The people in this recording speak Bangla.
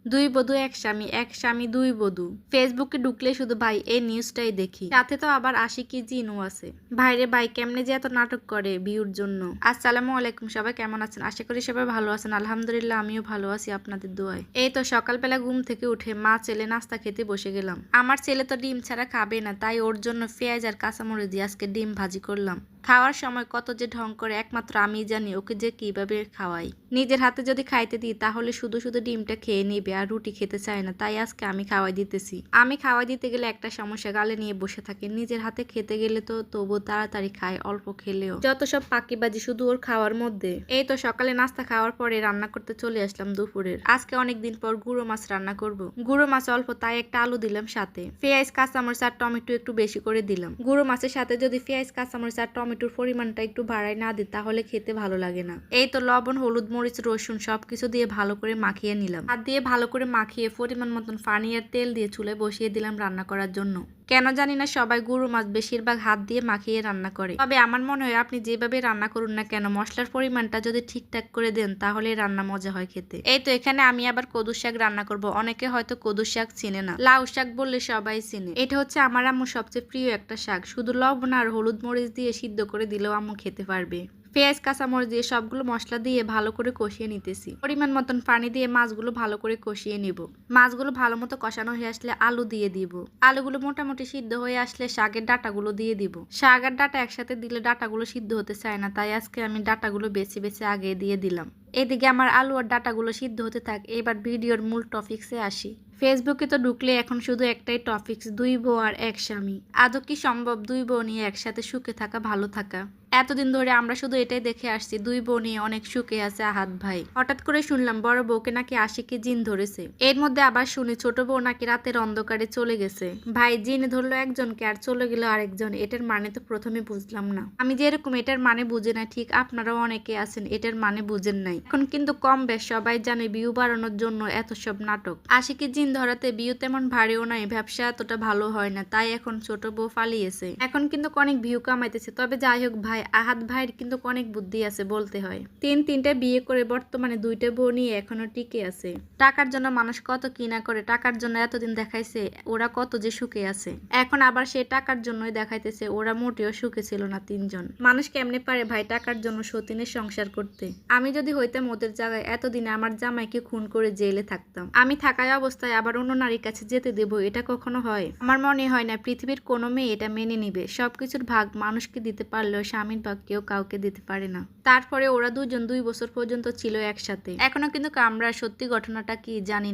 দুই বধূ এক স্বামী, এক স্বামী দুই বধূ। ফেসবুকে ঢুকলে শুধু ভাই এই নিউজটাই দেখি, সাথে তো আবার আশিকি জিনও আছে। ভাইরে ভাই কেমনে যে এত নাটক করে ভিউর জন্য। আসসালামু আলাইকুম, সবাই কেমন আছেন? আশা করি সবাই ভালো আছেন। আলহামদুলিল্লাহ আমিও ভালো আছি আপনাদের দোয়ায়। এই তো সকালবেলা ঘুম থেকে উঠে মা ছেলে নাস্তা খেতে বসে গেলাম। আমার ছেলে তো ডিম ছাড়া খাবে না, তাই ওর জন্য পেঁয়াজ আর কাঁচামরিচ দিয়ে আজকে ডিম ভাজি করলাম। খাওয়ার সময় কত যে ঢং করে একমাত্র আমিই জানি ওকে যে কিভাবে খাওয়াই। নিজের হাতে যদি খাইতে দিই তাহলে শুধু শুধু ডিমটা খেয়ে নিবে আর রুটি খেতে চায় না, তাই আজকে আমি খাওয়াই দিতেছি। আমি খাওয়াই দিতে গেলে একটা সমস্যা, গালে নিয়ে বসে থাকে। নিজের হাতে খেতে গেলে তো তবু তাড়াতাড়ি খায়, অল্প খেলেও। যত সব পাকিবাজি শুধু ওর খাওয়ার মধ্যে। এই তো সকালে নাস্তা খাওয়ার পরে রান্না করতে চলে আসলাম দুপুরের। আজকে অনেকদিন পর গুঁড়ো মাছ রান্না করব। গুঁড়ো মাছ অল্প, তাই একটা আলু দিলাম সাথে। পেঁয়াজ কাঁচামরিচ আর টমেটো একটু বেশি করে দিলাম। গুঁড়ো মাছের সাথে যদি পেঁয়াজ কাঁচামরিচ আর টমেটোর পরিমাণটা একটু বাড়াই না দিই তাহলে খেতে ভালো লাগে না। এই তো লবণ, হলুদ, মরিচ, রসুন সবকিছু দিয়ে ভালো করে মাখিয়ে নিলাম। হাত দিয়ে ভালো করে মাখিয়ে পরিমাণ মতন পানি আর তেল দিয়ে চুলায় বসিয়ে দিলাম রান্না করার জন্য। কেন জানি না সবাই গুঁড়ো মাছ বেশিরভাগ হাত দিয়ে মাখিয়ে রান্না করে, তবে আমার মনে হয় আপনি যেভাবে রান্না করুন না কেন মশলার পরিমাণটা যদি ঠিকঠাক করে দেন তাহলে রান্না মজা হয় খেতে। এই তো এখানে আমি আবার কদু শাক রান্না করব। অনেকে হয়তো কদু শাক চিনে না, লাউ শাক বললে সবাই চিনে। এটা হচ্ছে আমার আম্মুর সবচেয়ে প্রিয় একটা শাক। শুধু লবণ আর হলুদ মরিচ দিয়ে সিদ্ধ করে দিলেও আম্মু খেতে পারবে। পেঁয়াজ কাঁচামরিচ দিয়ে সবগুলো মশলা দিয়ে ভালো করে কষিয়ে নিতেছি। পরিমাণ মতন পানি দিয়ে মাছগুলো ভালো করে কষিয়ে নিব। মাছগুলো ভালো মতো কষানো হয়ে আসলে আলু দিয়ে দিব। আলুগুলো মোটামুটি সিদ্ধ হয়ে আসলে শাকের ডাঁটাগুলো দিয়ে দিব। শাক আর ডাঁটা একসাথে দিলে ডাঁটাগুলো সিদ্ধ হতে চায় না, তাই আজকে আমি ডাঁটাগুলো বেছে বেছে আগে দিয়ে দিলাম। এদিকে আমার আলু আর ডাঁটাগুলো সিদ্ধ হতে থাক। এবার ভিডিওর মূল টপিক্সে আসি। ফেসবুকে তো ঢুকলে এখন শুধু একটাই টপিক্স, দুই বউ আর এক স্বামী। আদৌ কি সম্ভব দুই বউ নিয়ে একসাথে সুখে থাকা, ভালো থাকা? এতদিন ধরে আমরা শুধু এটাই দেখে আসছি, দুই বউ নিয়ে অনেক সুখে আছে আহাত ভাই। হঠাৎ করে শুনলাম বড় বউকে নাকি আশিকি জিন ধরেছে। এর মধ্যে আবার শুনি ছোট বউ নাকি রাতের অন্ধকারে চলে গেছে। ভাই জিন ধরলো একজনকে আর চলে গেল আরেকজন, এটার মানে তো প্রথমে বুঝলাম না। আমি যেরকম এটার মানে বুঝি না, ঠিক আপনারাও অনেকে আছেন এটার মানে বুঝেন নাই। এখন কিন্তু কম বেশ সবাই জানে ভিউ বাড়ানোর জন্য এত সব নাটক। আশিকি জিন ধরাতে ভিউ তেমন ভারীও নাই, ব্যবসা এতটা ভালো হয় না, তাই এখন ছোট বউ পালিয়েছে। এখন কিন্তু অনেক ভিউ কামাইতেছে। তবে যাই হোক ভাই, আহাত ভাইয়ের কিন্তু অনেক বুদ্ধি আছে বলতে হয়। তিনটা বিয়ে করে বর্তমানে দুইটা বউ নিয়ে এখনো টিকে আছে। টাকার জন্য মানুষ কত কি না করে, টাকার জন্য এতদিন দেখাইছে ওরা কত যে সুখে আছে, এখন আবার সে টাকার জন্যই দেখাইতেছে ওরা মোটেও সুখে ছিল না তিনজন। মানুষ কেমনে পারে ভাই টাকার জন্য সতীনের সংসার করতে? আমি যদি হইতাম ওদের জায়গায় এতদিনে আমার জামাইকে খুন করে জেলে থাকতাম। আমি থাকায় অবস্থায় আবার অন্য নারীর কাছে যেতে দেব, এটা কখনো হয়? আমার মনে হয় না পৃথিবীর কোনো মেয়ে এটা মেনে নিবে। সবকিছুর ভাগ মানুষকে দিতে পারলেও স্বামীর ভাগ কেউ কাউকে দিতে পারে না। তারপরে ওরা দুজন 2 বছর পর্যন্ত ছিল একসাথে। এখনো কিন্তু আমরা সত্যি ঘটনাটা কি জানি না।